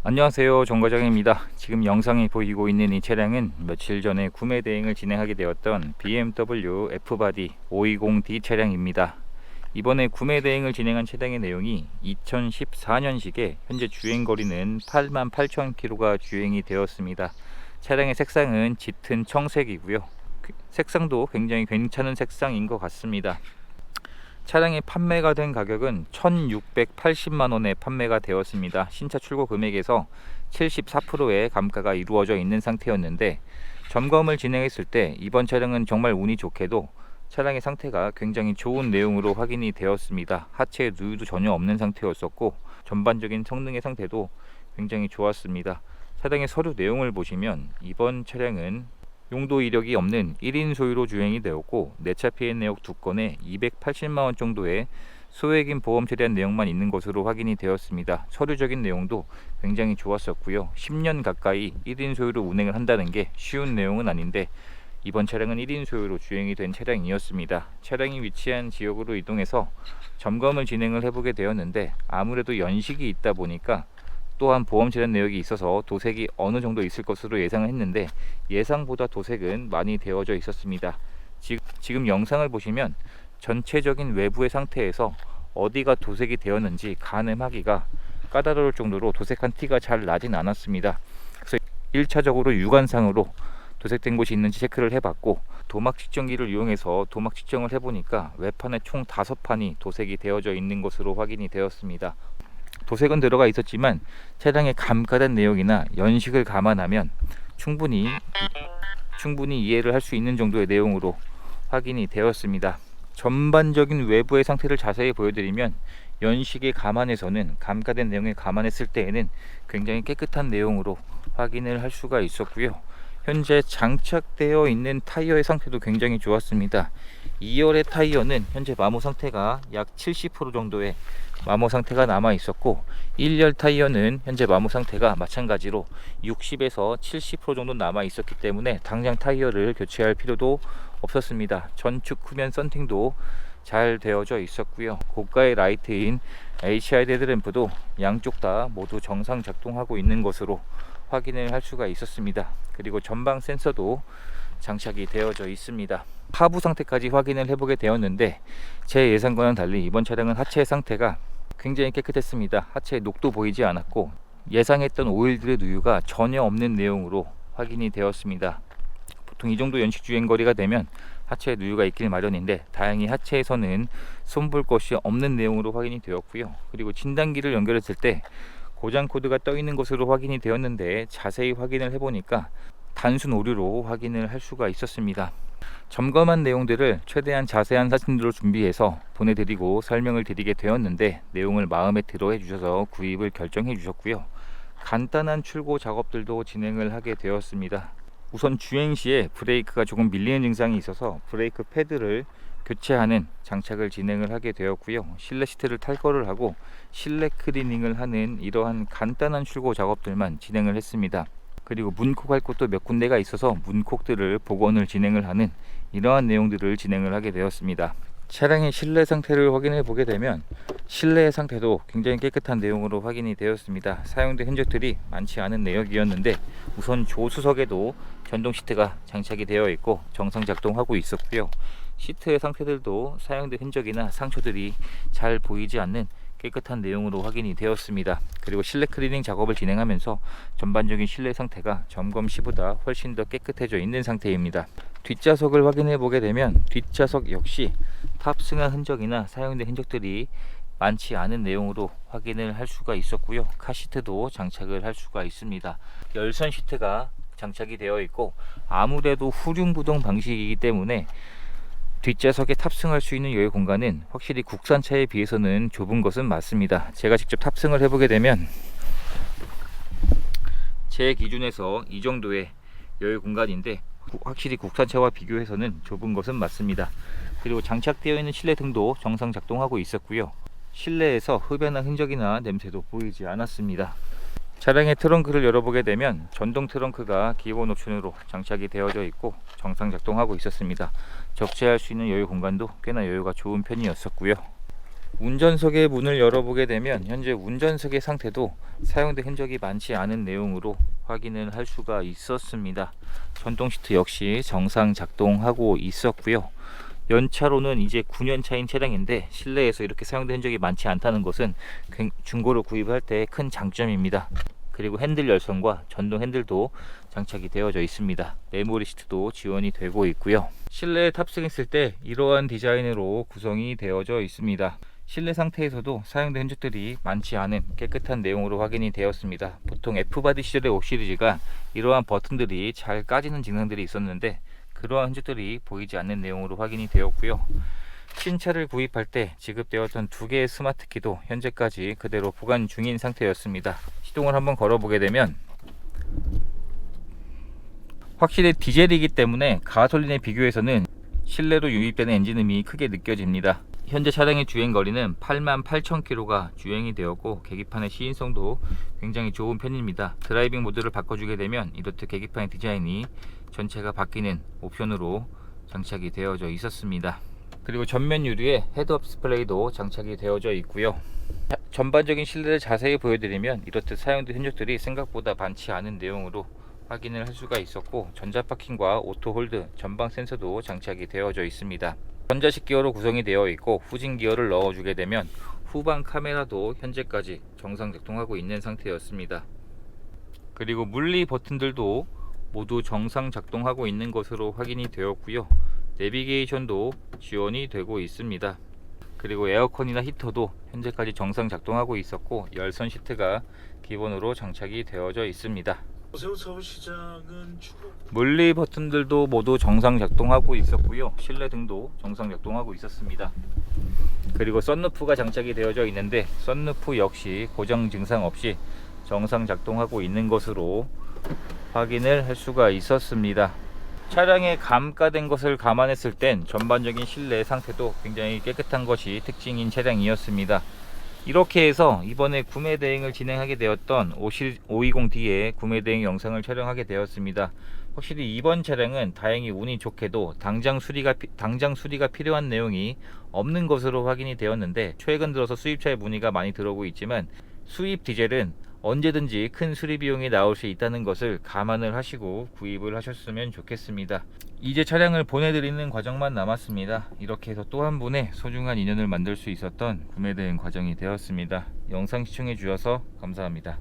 안녕하세요, 정과장입니다. 지금 영상에 보이고 있는 이 차량은 며칠 전에 구매 대행을 진행하게 되었던 BMW F바디 520D 차량입니다. 이번에 구매 대행을 진행한 차량의 내용이 2014년식에 현재 주행거리는 88,000km가 주행이 되었습니다. 차량의 색상은 짙은 청색이고요. 색상도 굉장히 괜찮은 색상인 것 같습니다. 차량이 판매가 된 가격은 1680만원에 판매가 되었습니다. 신차 출고 금액에서 74%의 감가가 이루어져 있는 상태였는데, 점검을 진행했을 때 이번 차량은 정말 운이 좋게도 차량의 상태가 굉장히 좋은 내용으로 확인이 되었습니다. 하체에 누유도 전혀 없는 상태였었고, 전반적인 성능의 상태도 굉장히 좋았습니다. 차량의 서류 내용을 보시면 이번 차량은 용도 이력이 없는 1인 소유로 주행이 되었고, 내차 피해 내역 2건에 280만원 정도의 소액인 보험에 대한 내용만 있는 것으로 확인이 되었습니다. 서류적인 내용도 굉장히 좋았었고요. 10년 가까이 1인 소유로 운행을 한다는 게 쉬운 내용은 아닌데, 이번 차량은 1인 소유로 주행이 된 차량이었습니다. 차량이 위치한 지역으로 이동해서 점검을 진행을 해보게 되었는데, 아무래도 연식이 있다 보니까 또한 보험 재단 내역이 있어서 도색이 어느 정도 있을 것으로 예상을 했는데, 예상보다 도색은 많이 되어져 있었습니다. 지금 영상을 보시면 전체적인 외부의 상태에서 어디가 도색이 되었는지 가늠하기가 까다로울 정도로 도색한 티가 잘 나진 않았습니다. 그래서 1차적으로 육안상으로 도색된 곳이 있는지 체크를 해봤고, 도막 측정기를 이용해서 도막 측정을 해보니까 외판에 총 5판이 도색이 되어져 있는 것으로 확인이 되었습니다. 도색은 들어가 있었지만 차량의 감가된 내용이나 연식을 감안하면 충분히 이해를 할 수 있는 정도의 내용으로 확인이 되었습니다. 전반적인 외부의 상태를 자세히 보여드리면, 연식에 감안해서는 감가된 내용에 감안했을 때에는 굉장히 깨끗한 내용으로 확인을 할 수가 있었고요. 현재 장착되어 있는 타이어의 상태도 굉장히 좋았습니다. 2열의 타이어는 현재 마모 상태가 약 70% 정도의 마모 상태가 남아 있었고, 1열 타이어는 현재 마모 상태가 마찬가지로 60에서 70% 정도 남아 있었기 때문에 당장 타이어를 교체할 필요도 없었습니다. 전축 후면 썬팅도 잘 되어져 있었고요. 고가의 라이트인 HID 헤드램프도 양쪽 다 모두 정상 작동하고 있는 것으로 확인을 할 수가 있었습니다. 그리고 전방 센서도 장착이 되어져 있습니다. 하부 상태까지 확인을 해보게 되었는데, 제 예상과는 달리 이번 차량은 하체 상태가 굉장히 깨끗했습니다. 하체에 녹도 보이지 않았고, 예상했던 오일들의 누유가 전혀 없는 내용으로 확인이 되었습니다. 보통 이 정도 연식 주행거리가 되면 하체에 누유가 있길 마련인데, 다행히 하체에서는 손볼 것이 없는 내용으로 확인이 되었고요. 그리고 진단기를 연결했을 때 고장 코드가 떠 있는 것으로 확인이 되었는데, 자세히 확인을 해보니까 단순 오류로 확인을 할 수가 있었습니다. 점검한 내용들을 최대한 자세한 사진으로 준비해서 보내드리고 설명을 드리게 되었는데, 내용을 마음에 들어 해주셔서 구입을 결정해 주셨고요. 간단한 출고 작업들도 진행을 하게 되었습니다. 우선 주행 시에 브레이크가 조금 밀리는 증상이 있어서 브레이크 패드를 교체하는 장착을 진행을 하게 되었고요. 실내 시트를 탈거를 하고 실내 클리닝을 하는 이러한 간단한 출고 작업들만 진행을 했습니다. 그리고 문콕 할 곳도 몇 군데가 있어서 문콕들을 복원을 진행을 하는 이러한 내용들을 진행을 하게 되었습니다. 차량의 실내 상태를 확인해 보게 되면 실내의 상태도 굉장히 깨끗한 내용으로 확인이 되었습니다. 사용된 흔적들이 많지 않은 내역이었는데, 우선 조수석에도 전동 시트가 장착이 되어 있고 정상 작동하고 있었고요. 시트의 상태들도 사용된 흔적이나 상처들이 잘 보이지 않는 깨끗한 내용으로 확인이 되었습니다. 그리고 실내 클리닝 작업을 진행하면서 전반적인 실내 상태가 점검 시보다 훨씬 더 깨끗해져 있는 상태입니다. 뒷좌석을 확인해 보게 되면 뒷좌석 역시 탑승한 흔적이나 사용된 흔적들이 많지 않은 내용으로 확인을 할 수가 있었고요. 카시트도 장착을 할 수가 있습니다. 열선 시트가 장착이 되어 있고, 아무래도 후륜구동 방식이기 때문에 뒷좌석에 탑승할 수 있는 여유 공간은 확실히 국산차에 비해서는 좁은 것은 맞습니다. 제가 직접 탑승을 해보게 되면 제 기준에서 이 정도의 여유 공간인데, 확실히 국산차와 비교해서는 좁은 것은 맞습니다. 그리고 장착되어 있는 실내 등도 정상 작동하고 있었고요. 실내에서 흡연한 흔적이나 냄새도 보이지 않았습니다. 차량의 트렁크를 열어보게 되면 전동 트렁크가 기본 옵션으로 장착이 되어져 있고 정상 작동하고 있었습니다. 적재할 수 있는 여유 공간도 꽤나 여유가 좋은 편이었었고요. 운전석의 문을 열어보게 되면 현재 운전석의 상태도 사용된 흔적이 많지 않은 내용으로 확인을 할 수가 있었습니다. 전동 시트 역시 정상 작동하고 있었고요. 연차로는 이제 9년 차인 차량인데 실내에서 이렇게 사용된 흔적이 많지 않다는 것은 중고로 구입할 때 큰 장점입니다. 그리고 핸들 열선과 전동 핸들도 장착이 되어져 있습니다. 메모리 시트도 지원이 되고 있고요. 실내에 탑승했을 때 이러한 디자인으로 구성이 되어져 있습니다. 실내 상태에서도 사용된 흔적들이 많지 않은 깨끗한 내용으로 확인이 되었습니다. 보통 F바디 시절의 5 시리즈가 이러한 버튼들이 잘 까지는 증상들이 있었는데 그러한 흔적들이 보이지 않는 내용으로 확인이 되었고요. 신차를 구입할 때 지급되었던 2개의 스마트키도 현재까지 그대로 보관 중인 상태였습니다. 시동을 한번 걸어보게 되면 확실히 디젤이기 때문에 가솔린에 비교해서는 실내로 유입되는 엔진음이 크게 느껴집니다. 현재 차량의 주행거리는 88,000km가 주행이 되었고 계기판의 시인성도 굉장히 좋은 편입니다. 드라이빙 모드를 바꿔주게 되면 이렇듯 계기판의 디자인이 전체가 바뀌는 옵션으로 장착이 되어져 있었습니다. 그리고 전면 유리에 헤드업 디스플레이도 장착이 되어져 있고요. 전반적인 실내를 자세히 보여드리면 이렇듯 사용된 흔적들이 생각보다 많지 않은 내용으로 확인을 할 수가 있었고 전자파킹과 오토홀드, 전방 센서도 장착이 되어져 있습니다. 전자식 기어로 구성이 되어 있고 후진 기어를 넣어주게 되면 후방 카메라도 현재까지 정상 작동하고 있는 상태였습니다. 그리고 물리 버튼들도 모두 정상 작동하고 있는 것으로 확인이 되었고요. 내비게이션도 지원이 되고 있습니다. 그리고 에어컨이나 히터도 현재까지 정상 작동하고 있었고 열선 시트가 기본으로 장착이 되어져 있습니다. 물리 버튼들도 모두 정상 작동하고 있었고요. 실내 등도 정상 작동하고 있었습니다. 그리고 썬루프가 장착이 되어져 있는데 썬루프 역시 고장 증상 없이 정상 작동하고 있는 것으로 확인을 할 수가 있었습니다. 차량에 감가된 것을 감안했을 땐 전반적인 실내 상태도 굉장히 깨끗한 것이 특징인 차량이었습니다. 이렇게 해서 이번에 구매 대행을 진행하게 되었던 520D의 구매 대행 영상을 촬영하게 되었습니다. 확실히 이번 차량은 다행히 운이 좋게도 당장 수리가 필요한 내용이 없는 것으로 확인이 되었는데 최근 들어서 수입차의 문의가 많이 들어오고 있지만 수입 디젤은 언제든지 큰 수리 비용이 나올 수 있다는 것을 감안을 하시고 구입을 하셨으면 좋겠습니다. 이제 차량을 보내드리는 과정만 남았습니다. 이렇게 해서 또 한 분의 소중한 인연을 만들 수 있었던 구매 대행 과정이 되었습니다. 영상 시청해 주셔서 감사합니다.